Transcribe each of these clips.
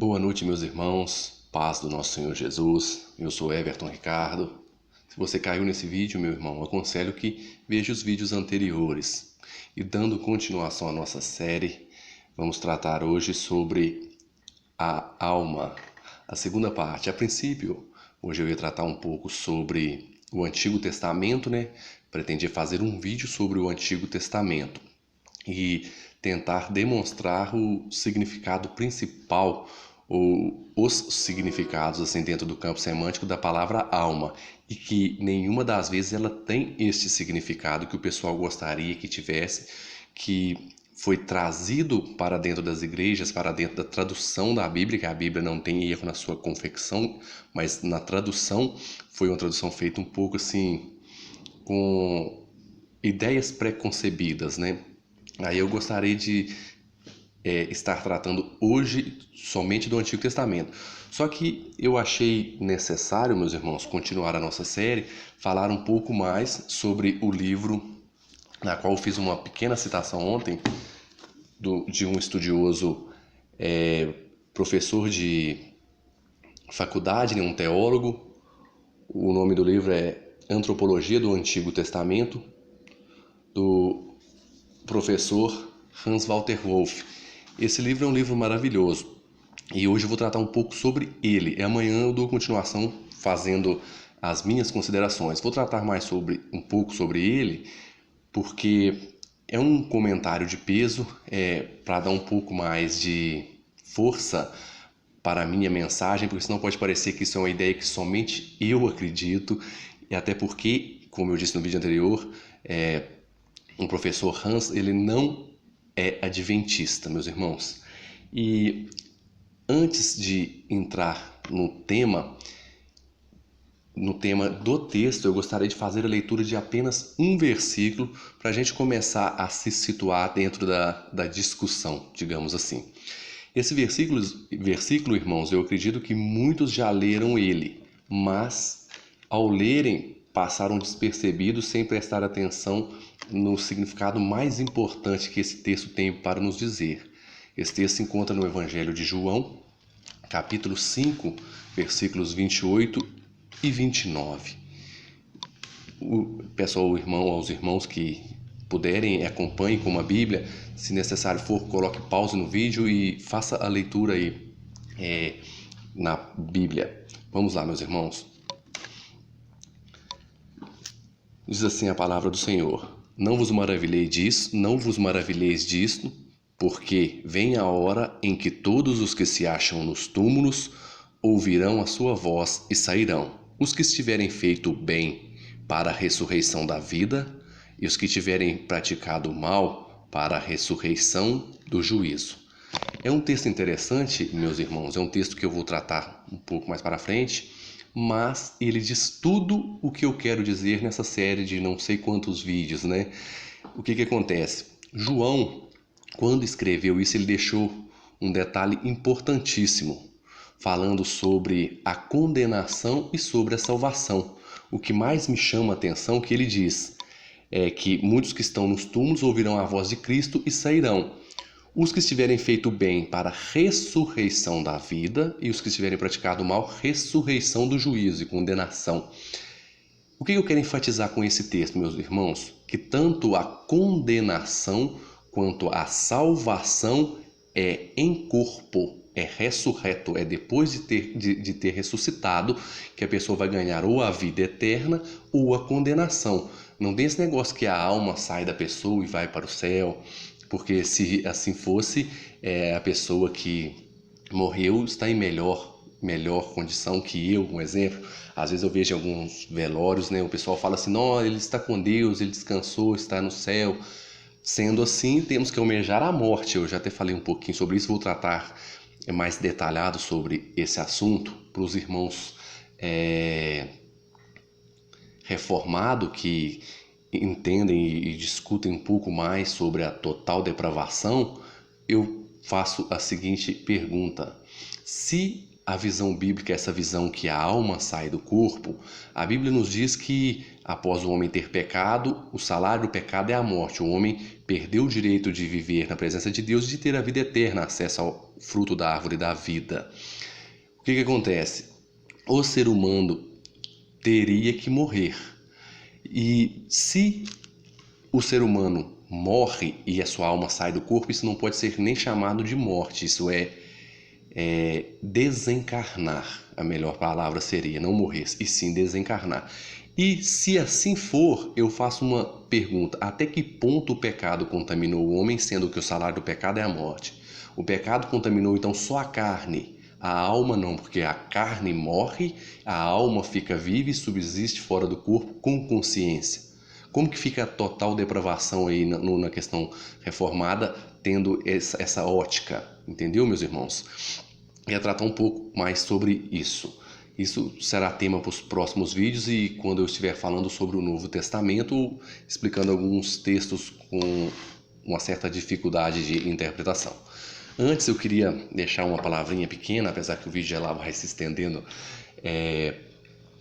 Boa noite, meus irmãos. Paz do nosso Senhor Jesus. Eu sou Everton Ricardo. Se você caiu nesse vídeo, meu irmão, aconselho que veja os vídeos anteriores. E dando continuação à nossa série, vamos tratar hoje sobre a alma, a segunda parte. A princípio, hoje eu ia tratar um pouco sobre o Antigo Testamento, né? Pretendia fazer um vídeo sobre o Antigo Testamento e tentar demonstrar o significado principal ou os significados assim dentro do campo semântico da palavra alma, e que nenhuma das vezes ela tem este significado que o pessoal gostaria que tivesse, que foi trazido para dentro das igrejas, para dentro da tradução da Bíblia, que a Bíblia não tem erro na sua confecção, mas na tradução foi uma tradução feita um pouco assim com ideias preconcebidas, né? Aí eu gostaria de estar tratando hoje somente do Antigo Testamento. Só que eu achei necessário, meus irmãos, continuar a nossa série, falar um pouco mais sobre o livro, na qual eu fiz uma pequena citação ontem, de um estudioso, professor de faculdade, né, um teólogo. O nome do livro é Antropologia do Antigo Testamento, do professor Hans Walter Wolff. Esse livro é um livro maravilhoso e hoje eu vou tratar um pouco sobre ele. E amanhã eu dou continuação fazendo as minhas considerações. Vou tratar mais um pouco sobre ele, porque é um comentário de peso, para dar um pouco mais de força para a minha mensagem, porque senão pode parecer que isso é uma ideia que somente eu acredito, e até porque, como eu disse no vídeo anterior, o professor Hans, ele não é adventista, meus irmãos. E antes de entrar no tema do texto, eu gostaria de fazer a leitura de apenas um versículo para a gente começar a se situar dentro da discussão, digamos assim. Esse versículo, irmãos, eu acredito que muitos já leram ele, mas ao lerem passaram despercebidos sem prestar atenção no significado mais importante que esse texto tem para nos dizer. Esse texto se encontra no Evangelho de João, capítulo 5, versículos 28 e 29. Peço aos irmãos que puderem, acompanhem com uma Bíblia. Se necessário for, coloque pause no vídeo e faça a leitura aí na Bíblia. Vamos lá, meus irmãos. Diz assim a palavra do Senhor: Não vos maravilheis disto, porque vem a hora em que todos os que se acham nos túmulos ouvirão a sua voz e sairão, os que estiverem feito o bem para a ressurreição da vida, e os que tiverem praticado o mal para a ressurreição do juízo. É um texto interessante, meus irmãos, é um texto que eu vou tratar um pouco mais para frente, mas ele diz tudo o que eu quero dizer nessa série de não sei quantos vídeos, né? O que acontece? João, quando escreveu isso, ele deixou um detalhe importantíssimo, falando sobre a condenação e sobre a salvação. O que mais me chama a atenção é que ele diz que muitos que estão nos túmulos ouvirão a voz de Cristo e sairão. Os que estiverem feito bem para a ressurreição da vida, e os que estiverem praticado o mal, ressurreição do juízo e condenação. O que eu quero enfatizar com esse texto, meus irmãos? Que tanto a condenação quanto a salvação é em corpo, é ressurreto, é depois de ter ressuscitado que a pessoa vai ganhar ou a vida eterna ou a condenação. Não tem esse negócio que a alma sai da pessoa e vai para o céu, porque se assim fosse, a pessoa que morreu está em melhor condição que eu. Um exemplo, às vezes eu vejo em alguns velórios, né, o pessoal fala assim: não, ele está com Deus, ele descansou, está no céu. Sendo assim, temos que almejar a morte. Eu já até falei um pouquinho sobre isso, vou tratar mais detalhado sobre esse assunto para os irmãos reformados que entendem e discutem um pouco mais sobre a total depravação. Eu faço a seguinte pergunta: se a visão bíblica, essa visão que a alma sai do corpo, a Bíblia nos diz que após o homem ter pecado, o salário do pecado é a morte. O homem perdeu o direito de viver na presença de Deus e de ter a vida eterna, acesso ao fruto da árvore da vida. O que acontece? O ser humano teria que morrer. E se o ser humano morre e a sua alma sai do corpo, isso não pode ser nem chamado de morte, isso é desencarnar. A melhor palavra seria não morrer, e sim desencarnar. E se assim for, eu faço uma pergunta: até que ponto o pecado contaminou o homem, sendo que o salário do pecado é a morte? O pecado contaminou então só a carne, a alma não, porque a carne morre, a alma fica viva e subsiste fora do corpo com consciência. Como que fica a total depravação aí na questão reformada, tendo essa ótica? Entendeu, meus irmãos? Eu ia tratar um pouco mais sobre isso. Isso será tema para os próximos vídeos e quando eu estiver falando sobre o Novo Testamento, explicando alguns textos com uma certa dificuldade de interpretação. Antes eu queria deixar uma palavrinha pequena, apesar que o vídeo já lá vai se estendendo,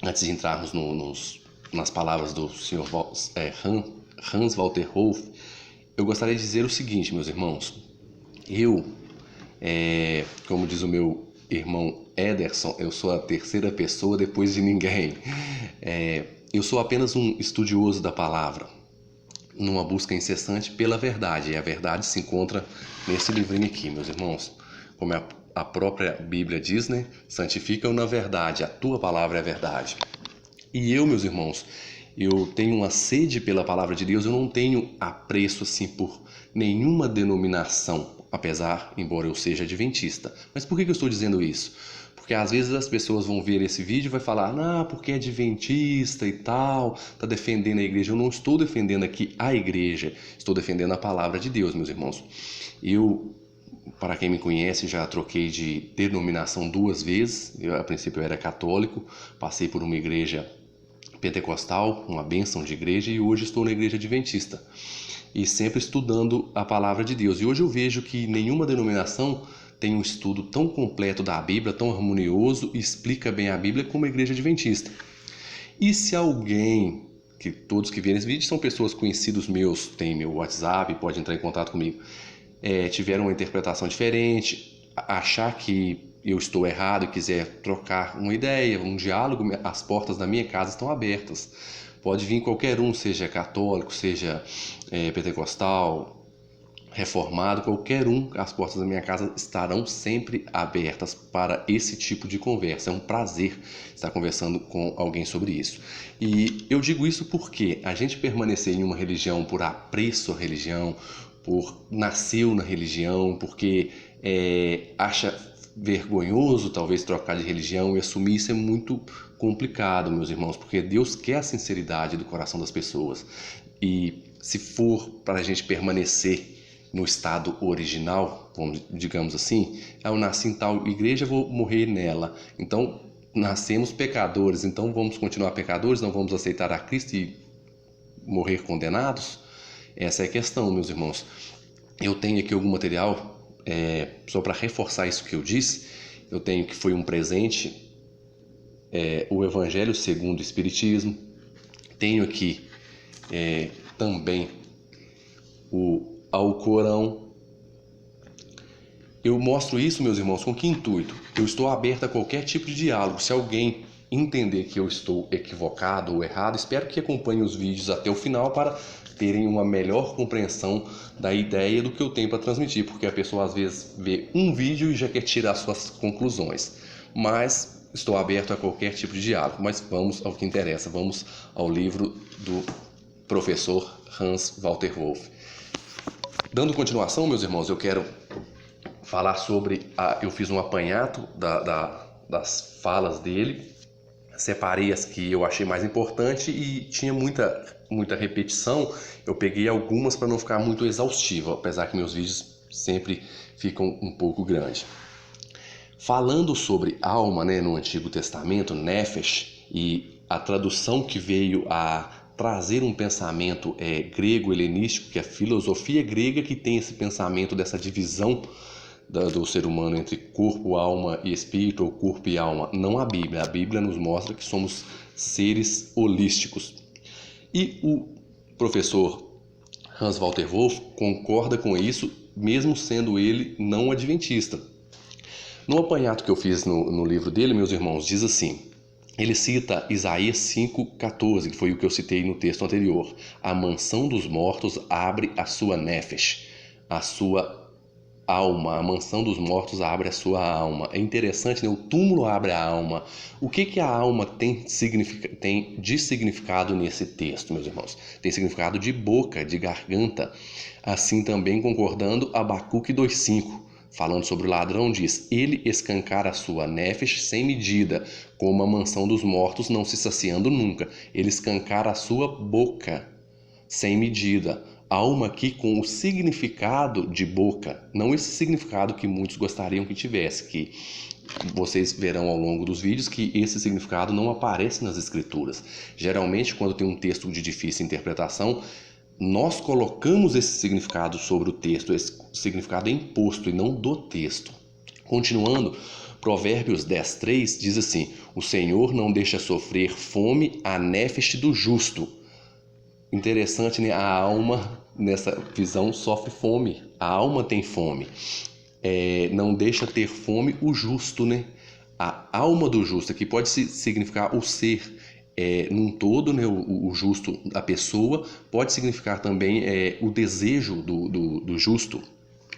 antes de entrarmos nas palavras do Sr. Hans Walter Wolff, eu gostaria de dizer o seguinte, meus irmãos. Como diz o meu irmão Ederson, eu sou a terceira pessoa depois de ninguém. Eu sou apenas um estudioso da palavra, numa busca incessante pela verdade. E a verdade se encontra nesse livrinho aqui, meus irmãos. Como a própria Bíblia diz, né? Santifica-o na verdade, a tua palavra é a verdade. E eu, meus irmãos, eu tenho uma sede pela palavra de Deus, eu não tenho apreço assim por nenhuma denominação, embora eu seja adventista. Mas por que eu estou dizendo isso? Porque às vezes as pessoas vão ver esse vídeo e vai falar, porque é adventista e tal, está defendendo a igreja. Eu não estou defendendo aqui a igreja, estou defendendo a palavra de Deus, meus irmãos. Para quem me conhece, já troquei de denominação 2 vezes. A princípio eu era católico, passei por uma igreja pentecostal, uma bênção de igreja, e hoje estou na igreja adventista. E sempre estudando a palavra de Deus. E hoje eu vejo que nenhuma denominação tem um estudo tão completo da Bíblia, tão harmonioso, e explica bem a Bíblia como a igreja adventista. E se alguém, que todos que verem esse vídeo são pessoas conhecidos meus, tem meu WhatsApp, pode entrar em contato comigo, tiveram uma interpretação diferente, achar que eu estou errado e quiser trocar uma ideia, um diálogo, as portas da minha casa estão abertas. Pode vir qualquer um, seja católico, seja pentecostal, reformado, qualquer um, as portas da minha casa estarão sempre abertas para esse tipo de conversa. É um prazer estar conversando com alguém sobre isso. E eu digo isso porque a gente permanecer em uma religião por apreço à religião, nasceu na religião, porque acha vergonhoso talvez trocar de religião e assumir isso é muito complicado, meus irmãos, porque Deus quer a sinceridade do coração das pessoas. E se for para a gente permanecer no estado original, digamos assim, eu nasci em tal igreja, vou morrer nela. Então, nascemos pecadores, então vamos continuar pecadores, não vamos aceitar a Cristo e morrer condenados? Essa é a questão, meus irmãos. Eu tenho aqui algum material, só para reforçar isso que eu disse. Eu tenho que foi um presente, o Evangelho segundo o Espiritismo. Tenho aqui também o Alcorão. Eu mostro isso, meus irmãos, com que intuito? Eu estou aberto a qualquer tipo de diálogo. Se alguém entender que eu estou equivocado ou errado, espero que acompanhe os vídeos até o final para terem uma melhor compreensão da ideia do que eu tenho para transmitir, porque a pessoa às vezes vê um vídeo e já quer tirar suas conclusões. Mas estou aberto a qualquer tipo de diálogo. Mas vamos ao que interessa, vamos ao livro do professor Hans Walter Wolff. Dando continuação, meus irmãos, eu quero falar sobre... eu fiz um apanhado das falas dele, separei as que eu achei mais importante e tinha muita repetição. Eu peguei algumas para não ficar muito exaustivo, apesar que meus vídeos sempre ficam um pouco grandes. Falando sobre alma, no Antigo Testamento, Nefesh, e a tradução que veio a trazer um pensamento grego helenístico, que é a filosofia grega, que tem esse pensamento dessa divisão do ser humano entre corpo, alma e espírito, ou corpo e alma. Não a Bíblia. A Bíblia nos mostra que somos seres holísticos. E o professor Hans Walter Wolff concorda com isso, mesmo sendo ele não adventista. No apanhado que eu fiz no livro dele, meus irmãos, diz assim, ele cita Isaías 5,14, que foi o que eu citei no texto anterior. A mansão dos mortos abre a sua nefesh, a sua alma. A mansão dos mortos abre a sua alma. É interessante, né? O túmulo abre a alma. O que a alma tem de significado nesse texto, meus irmãos? Tem significado de boca, de garganta. Assim também concordando Abacuque 2,5. Falando sobre o ladrão, diz: ele escancara a sua nefesh sem medida, como a mansão dos mortos, não se saciando nunca. Ele escancara a sua boca sem medida. Alma aqui com o significado de boca, não esse significado que muitos gostariam que tivesse, que vocês verão ao longo dos vídeos que esse significado não aparece nas escrituras. Geralmente, quando tem um texto de difícil interpretação, nós colocamos esse significado sobre o texto, esse significado é imposto e não do texto. Continuando, Provérbios 10:3 diz assim: o Senhor não deixa sofrer fome a nefesh do justo. Interessante, né? A alma, nessa visão, sofre fome. A alma tem fome. Não deixa ter fome o justo, né? A alma do justo, aqui pode significar o ser num todo, né? O justo, a pessoa, pode significar também o desejo do justo.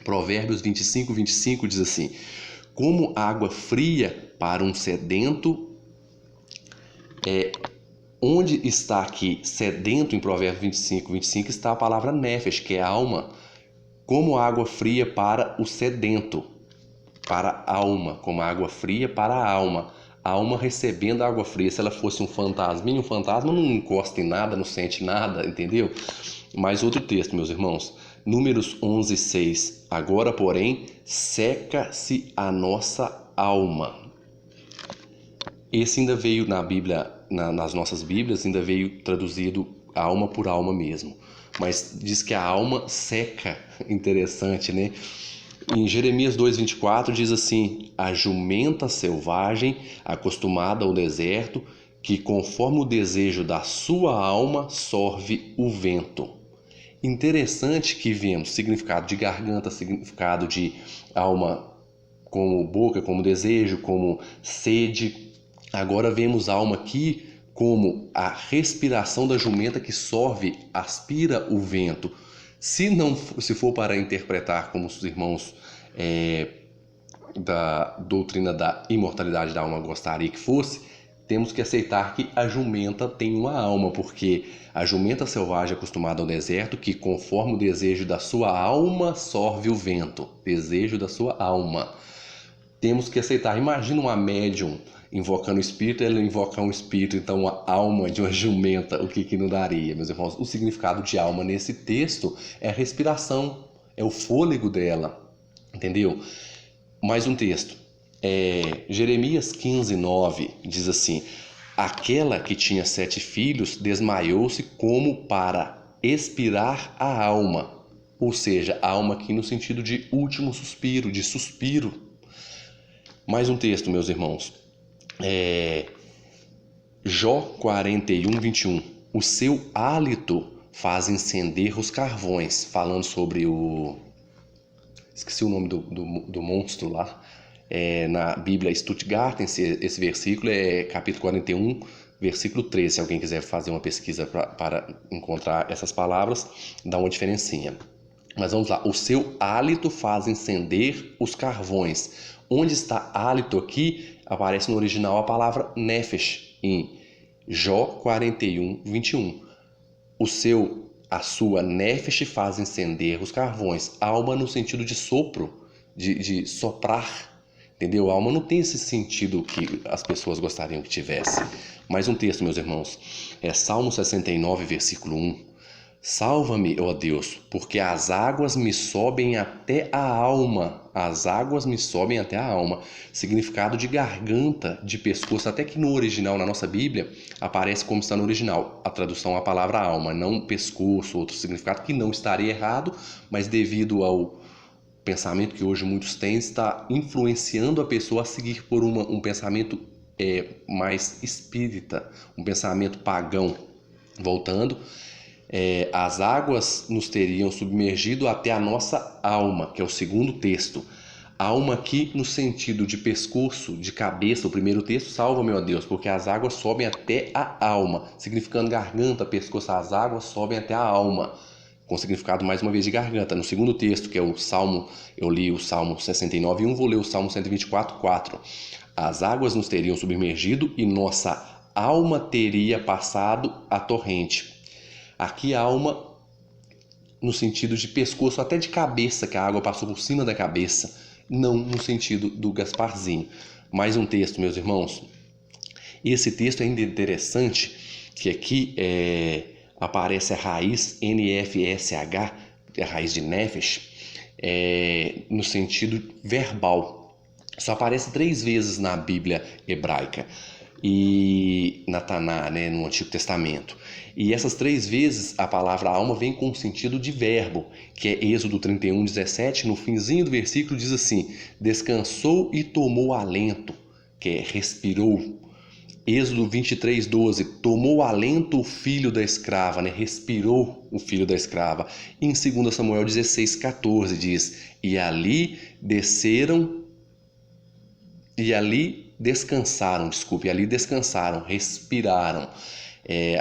Provérbios 25:25 diz assim: como água fria para um sedento, onde está aqui sedento em Provérbios 25:25 está a palavra nefesh, que é alma, como água fria para o sedento, para a alma, como água fria para a alma. A alma recebendo a água fria. Se ela fosse um fantasminha, um fantasma não encosta em nada, não sente nada, entendeu? Mais outro texto, meus irmãos. Números 11:6. Agora, porém, seca-se a nossa alma. Esse ainda veio na Bíblia, nas nossas Bíblias, ainda veio traduzido alma por alma mesmo. Mas diz que a alma seca. Interessante, né? Em Jeremias 2:24 diz assim: a jumenta selvagem, acostumada ao deserto, que conforme o desejo da sua alma, sorve o vento. Interessante que vemos significado de garganta, significado de alma como boca, como desejo, como sede. Agora vemos alma aqui como a respiração da jumenta que sorve, aspira o vento. Se for para interpretar como os irmãos da doutrina da imortalidade da alma gostariam que fosse, temos que aceitar que a jumenta tem uma alma, porque a jumenta selvagem acostumada ao deserto, que conforme o desejo da sua alma sorve o vento. Desejo da sua alma. Temos que aceitar. Imagina uma médium invocando o espírito, ela invoca um espírito, então a alma de uma jumenta, o que não daria, meus irmãos? O significado de alma nesse texto é a respiração, é o fôlego dela, entendeu? Mais um texto. Jeremias 15:9 diz assim: aquela que tinha 7 filhos desmaiou-se como para expirar a alma, ou seja, a alma aqui no sentido de último suspiro, de suspiro. Mais um texto, meus irmãos. Jó 41:21. O seu hálito faz incender os carvões. Falando sobre esqueci o nome do monstro lá. Na Bíblia Stuttgart, esse versículo é capítulo 41, versículo 13. Se alguém quiser fazer uma pesquisa para encontrar essas palavras, dá uma diferencinha. Mas vamos lá. O seu hálito faz incender os carvões. Onde está hálito aqui? Aparece no original a palavra nefesh, em Jó 41:21. A sua nefesh faz incender os carvões. Alma no sentido de sopro, de soprar, entendeu? A alma não tem esse sentido que as pessoas gostariam que tivesse. Mais um texto, meus irmãos. Salmo 69, versículo 1. Salva-me, ó Deus, porque as águas me sobem até a alma. As águas me sobem até a alma. Significado de garganta, de pescoço. Até que no original, na nossa Bíblia, aparece como está no original. A tradução à palavra alma, não pescoço, outro significado que não estaria errado, mas devido ao pensamento que hoje muitos têm está influenciando a pessoa a seguir por um pensamento mais espírita, um pensamento pagão. Voltando, as águas nos teriam submergido até a nossa alma, que é o segundo texto. Alma aqui no sentido de pescoço, de cabeça, o primeiro texto, salva, meu Deus, porque as águas sobem até a alma, significando garganta, pescoço, as águas sobem até a alma, com significado mais uma vez de garganta. No segundo texto, que é o Salmo, eu li o Salmo 69:1, vou ler o Salmo 124:4. As águas nos teriam submergido e nossa alma teria passado a torrente. Aqui alma no sentido de pescoço, até de cabeça, que a água passou por cima da cabeça, não no sentido do Gasparzinho. Mais um texto, meus irmãos. Esse texto é ainda interessante, que aqui aparece a raiz NFSH, a raiz de Nefesh, no sentido verbal. Só aparece 3 vezes na Bíblia hebraica e na Taná, né, no Antigo Testamento. E essas 3 vezes a palavra alma vem com o sentido de verbo, que é Êxodo 31:17, no finzinho do versículo diz assim: descansou e tomou alento, que é respirou. Êxodo 23:12, tomou alento o filho da escrava, né? Respirou o filho da escrava. E em 2 Samuel 16:14 diz: e ali descansaram, respiraram.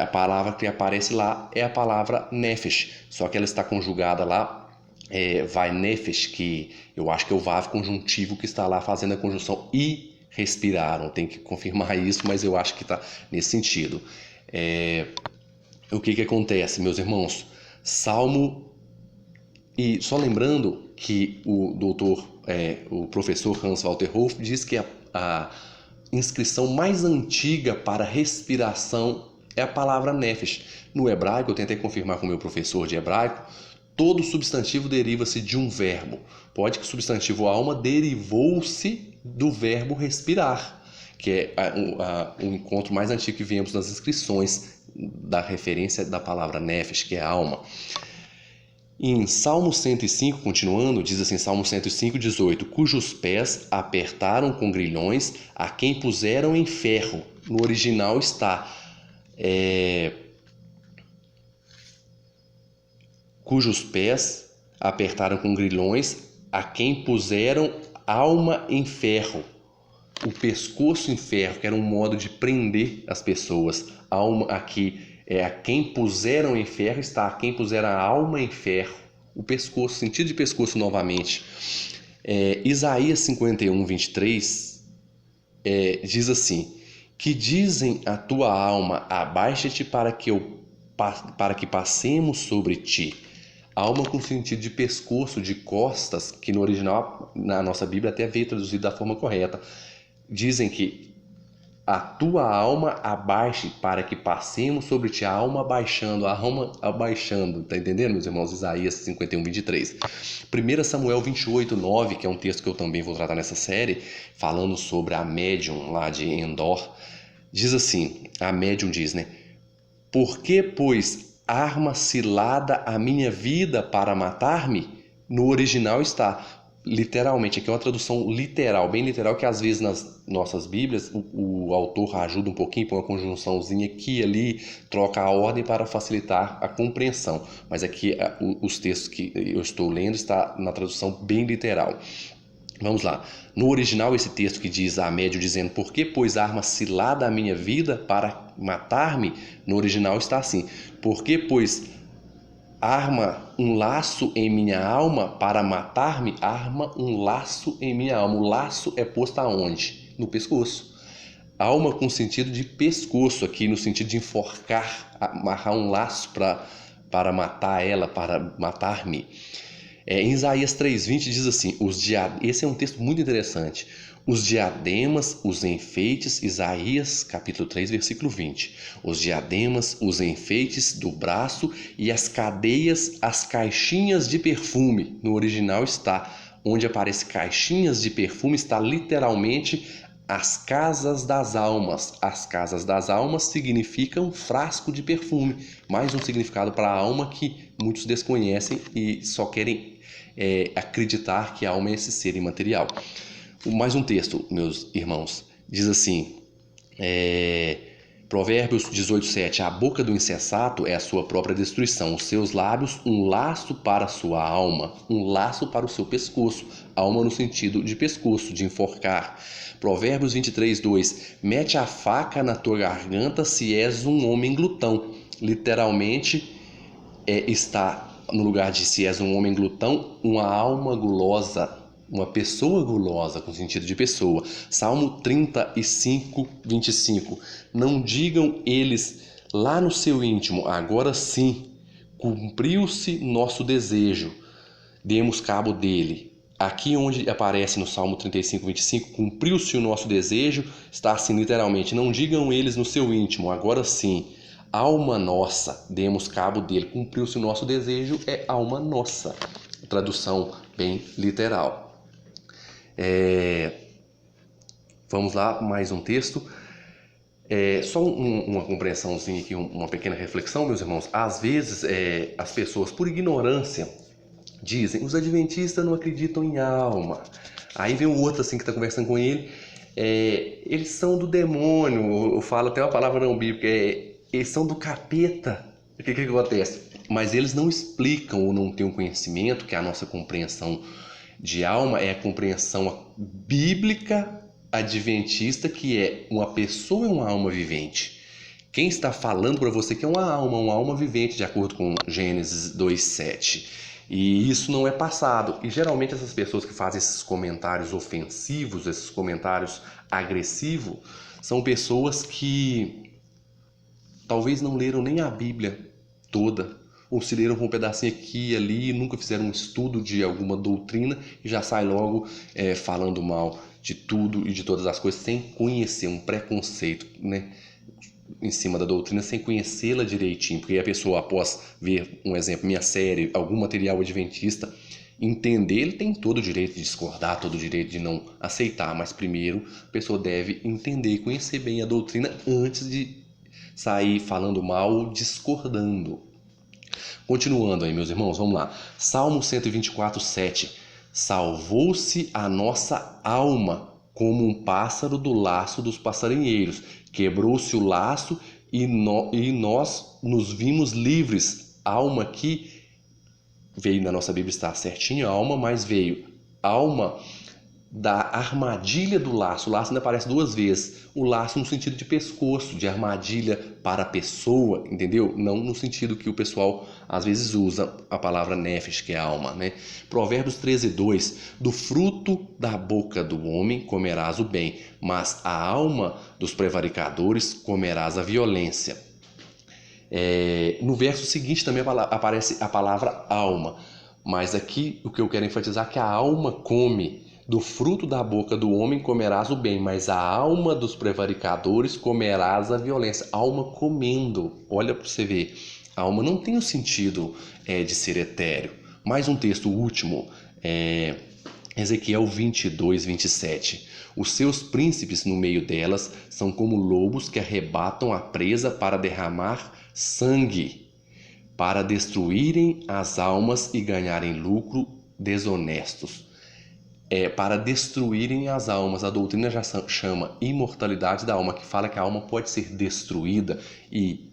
A palavra que aparece lá é a palavra nefesh, só que ela está conjugada lá, vai nefesh, que eu acho que é o vav conjuntivo que está lá fazendo a conjunção e respiraram. Tem que confirmar isso, mas eu acho que está nesse sentido. O que acontece, meus irmãos? Salmo, e só lembrando que o professor Hans Walter Hoff diz que a inscrição mais antiga para respiração é a palavra nefesh. No hebraico, eu tentei confirmar com o meu professor de hebraico, todo substantivo deriva-se de um verbo. Pode que o substantivo alma derivou-se do verbo respirar, que é o encontro mais antigo que vemos nas inscrições da referência da palavra nefesh, que é alma. Em Salmo 105, continuando, diz assim, Salmo 105:18, cujos pés apertaram com grilhões a quem puseram em ferro. No original está cujos pés apertaram com grilhões a quem puseram alma em ferro. O pescoço em ferro, que era um modo de prender as pessoas. Alma aqui a quem puseram em ferro, está a quem puseram a alma em ferro. O pescoço, sentido de pescoço novamente. Isaías 51:23 diz assim: que dizem a tua alma, abaixa-te para que passemos sobre ti. Alma com sentido de pescoço, de costas, que no original, na nossa Bíblia, até veio traduzido da forma correta. Dizem que a tua alma abaixe para que passemos sobre ti. A alma abaixando, tá entendendo, meus irmãos? Isaías 51:23. 1 Samuel 28:9, que é um texto que eu também vou tratar nessa série, falando sobre a médium lá de Endor. Diz assim, a médium diz, né? Por que, pois, arma cilada a minha vida para matar-me? No original está, literalmente, aqui é uma tradução literal, bem literal, que às vezes nas nossas Bíblias o autor ajuda um pouquinho, põe uma conjunçãozinha aqui e ali, troca a ordem para facilitar a compreensão. Mas aqui os textos que eu estou lendo está na tradução bem literal. Vamos lá. No original, esse texto que diz a médio dizendo por que pois arma cilada a minha vida para matar-me? No original está assim: por que pois arma um laço em minha alma para matar-me? Arma um laço em minha alma. O laço é posto aonde? No pescoço. Alma com sentido de pescoço aqui, no sentido de enforcar, amarrar um laço para matar ela, para matar-me. Em Isaías 3:20 diz assim, esse é um texto muito interessante, os diademas, os enfeites, Isaías capítulo 3, versículo 20, os diademas, os enfeites do braço e as cadeias, as caixinhas de perfume, no original está, onde aparece caixinhas de perfume, está literalmente as casas das almas. As casas das almas significam frasco de perfume, mais um significado para a alma que muitos desconhecem e só querem acreditar que a alma é esse ser imaterial. Mais um texto, meus irmãos, diz assim, Provérbios 18:7, a boca do insensato é a sua própria destruição, os seus lábios um laço para a sua alma, um laço para o seu pescoço, alma no sentido de pescoço, de enforcar. Provérbios 23:2, mete a faca na tua garganta se és um homem glutão. Literalmente está no lugar de se és um homem glutão, uma alma gulosa, uma pessoa gulosa, com sentido de pessoa. Salmo 35:25. Não digam eles lá no seu íntimo, agora sim, cumpriu-se nosso desejo, demos cabo dele. Aqui onde aparece no Salmo 35:25, cumpriu-se o nosso desejo, está assim literalmente, não digam eles no seu íntimo, agora sim, alma nossa, demos cabo dele. Cumpriu-se o nosso desejo, é alma nossa. Tradução bem literal. Vamos lá, mais um texto. Só uma compreensãozinha aqui, uma pequena reflexão, meus irmãos. Às vezes as pessoas, por ignorância, dizem, os adventistas não acreditam em alma. Aí vem o outro assim que está conversando com ele, eles são do demônio, eu falo até uma palavra não bíblica, eles são do capeta. O que acontece? Mas eles não explicam ou não têm um conhecimento que a nossa compreensão de alma é a compreensão bíblica adventista, que é uma pessoa e uma alma vivente. Quem está falando para você que é uma alma vivente, de acordo com Gênesis 2:7. E isso não é passado. E geralmente essas pessoas que fazem esses comentários ofensivos, esses comentários agressivos, são pessoas que talvez não leram nem a Bíblia toda, ou se leram um pedacinho aqui e ali, nunca fizeram um estudo de alguma doutrina e já sai logo falando mal de tudo e de todas as coisas, sem conhecer, um preconceito, né, em cima da doutrina, sem conhecê-la direitinho. Porque a pessoa, após ver, um exemplo, minha série, algum material adventista, entender, ele tem todo o direito de discordar, todo o direito de não aceitar, mas primeiro a pessoa deve entender e conhecer bem a doutrina antes de sair falando mal ou discordando. Continuando aí, meus irmãos, vamos lá. Salmo 124:7. Salvou-se a nossa alma como um pássaro do laço dos passarinheiros. Quebrou-se o laço e nós nos vimos livres. Alma que veio na nossa Bíblia, está certinho, alma, mas veio alma da armadilha do laço. O laço ainda aparece duas vezes. O laço no sentido de pescoço, de armadilha para a pessoa, entendeu? Não no sentido que o pessoal às vezes usa a palavra nefesh, que é alma, né? Provérbios 13:2. Do fruto da boca do homem comerás o bem, mas a alma dos prevaricadores comerás a violência. No verso seguinte também aparece a palavra alma, mas aqui o que eu quero enfatizar é que a alma come. Do fruto da boca do homem comerás o bem, mas a alma dos prevaricadores comerás a violência. Alma comendo. Olha para você ver. A alma não tem o sentido de ser etéreo. Mais um texto último, Ezequiel 22:27. Os seus príncipes no meio delas são como lobos que arrebatam a presa para derramar sangue, para destruírem as almas e ganharem lucro desonestos. Para destruírem as almas. A doutrina já chama imortalidade da alma, que fala que a alma pode ser destruída, e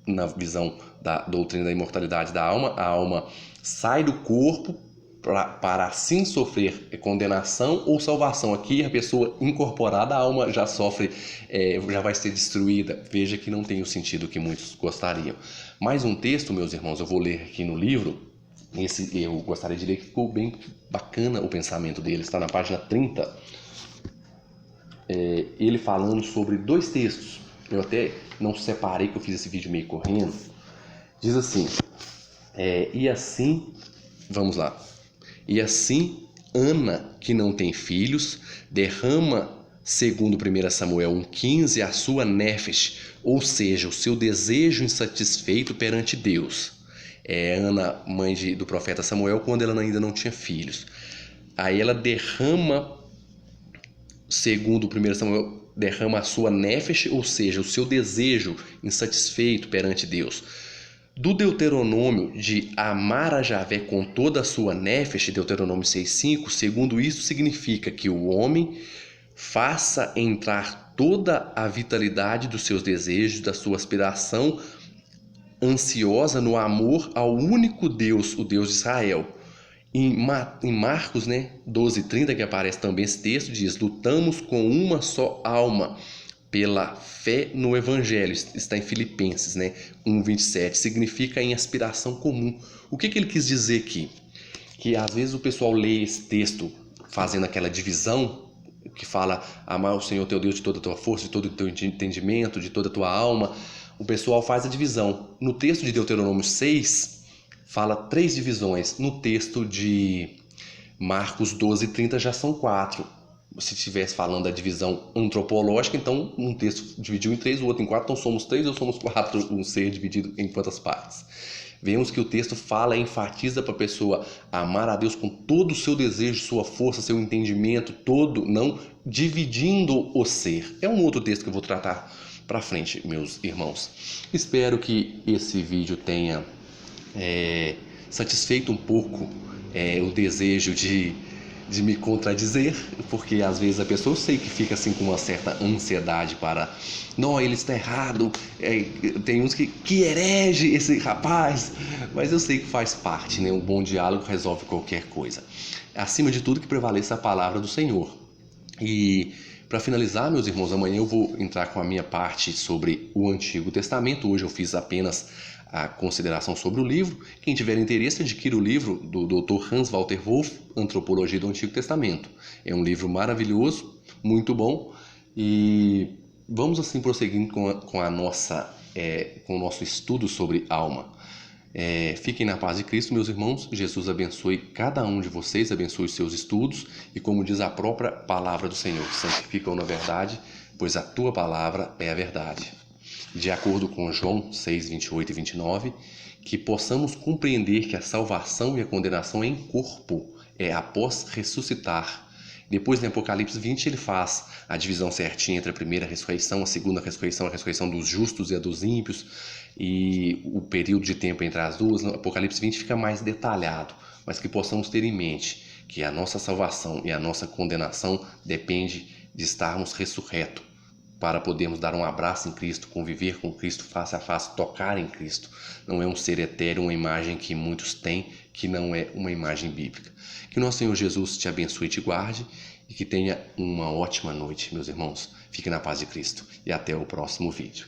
na visão da doutrina da imortalidade da alma, a alma sai do corpo para assim sofrer condenação ou salvação. Aqui a pessoa incorporada, a alma já sofre, já vai ser destruída. Veja que não tem o sentido que muitos gostariam. Mais um texto, meus irmãos, eu vou ler aqui no livro. Esse eu gostaria de ler, que ficou bem bacana o pensamento dele, está na página 30. Ele falando sobre dois textos. Eu até não separei, que eu fiz esse vídeo meio correndo. Diz assim, e assim, vamos lá. E assim, Ana, que não tem filhos, derrama, segundo 1 Samuel 1,15, a sua nefesh, ou seja, o seu desejo insatisfeito perante Deus. Ana, mãe do profeta Samuel, quando ela ainda não tinha filhos. Aí ela derrama, segundo 1 Samuel, derrama a sua nefesh, ou seja, o seu desejo insatisfeito perante Deus. Do Deuteronômio de amar a Javé com toda a sua nefesh, Deuteronômio 6,5, segundo isso significa que o homem faça entrar toda a vitalidade dos seus desejos, da sua aspiração ansiosa no amor ao único Deus, o Deus de Israel. Em Marcos, 12:30, que aparece também esse texto, diz: lutamos com uma só alma pela fé no Evangelho. Está em Filipenses, 1:27. Significa em aspiração comum. O que ele quis dizer aqui? Que às vezes o pessoal lê esse texto fazendo aquela divisão que fala amar o Senhor teu Deus de toda a tua força, de todo o teu entendimento, de toda a tua alma. O pessoal faz a divisão. No texto de Deuteronômio 6, fala 3 divisões. No texto de Marcos 12:30 já são 4. Se estivesse falando da divisão antropológica, então um texto dividiu em 3, o outro em 4, então somos 3 ou somos 4, um ser dividido em quantas partes? Vemos que o texto fala e enfatiza para a pessoa amar a Deus com todo o seu desejo, sua força, seu entendimento, todo, não dividindo o ser. É um outro texto que eu vou tratar para frente, meus irmãos. Espero que esse vídeo tenha satisfeito um pouco o desejo de me contradizer, porque às vezes a pessoa, eu sei que fica assim com uma certa ansiedade para, não, ele está errado, tem uns que herege esse rapaz, mas eu sei que faz parte, um bom diálogo resolve qualquer coisa. Acima de tudo, que prevaleça a palavra do Senhor. E para finalizar, meus irmãos, amanhã eu vou entrar com a minha parte sobre o Antigo Testamento. Hoje eu fiz apenas a consideração sobre o livro. Quem tiver interesse, adquira o livro do Dr. Hans Walter Wolff, Antropologia do Antigo Testamento. É um livro maravilhoso, muito bom. E vamos assim prosseguindo com o nosso estudo sobre alma. Fiquem na paz de Cristo, meus irmãos. Jesus abençoe cada um de vocês, abençoe os seus estudos. E como diz a própria palavra do Senhor, santifica-o na verdade, pois a tua palavra é a verdade. De acordo com João 6, 28 e 29, que possamos compreender que a salvação e a condenação em corpo é após ressuscitar. Depois, no Apocalipse 20, ele faz a divisão certinha entre a primeira ressurreição, a segunda ressurreição, a ressurreição dos justos e a dos ímpios, e o período de tempo entre as duas. No Apocalipse 20 fica mais detalhado, mas que possamos ter em mente que a nossa salvação e a nossa condenação depende de estarmos ressurretos, para podermos dar um abraço em Cristo, conviver com Cristo face a face, tocar em Cristo. Não é um ser etéreo, uma imagem que muitos têm, que não é uma imagem bíblica. Que o nosso Senhor Jesus te abençoe e te guarde, e que tenha uma ótima noite, meus irmãos. Fique na paz de Cristo e até o próximo vídeo.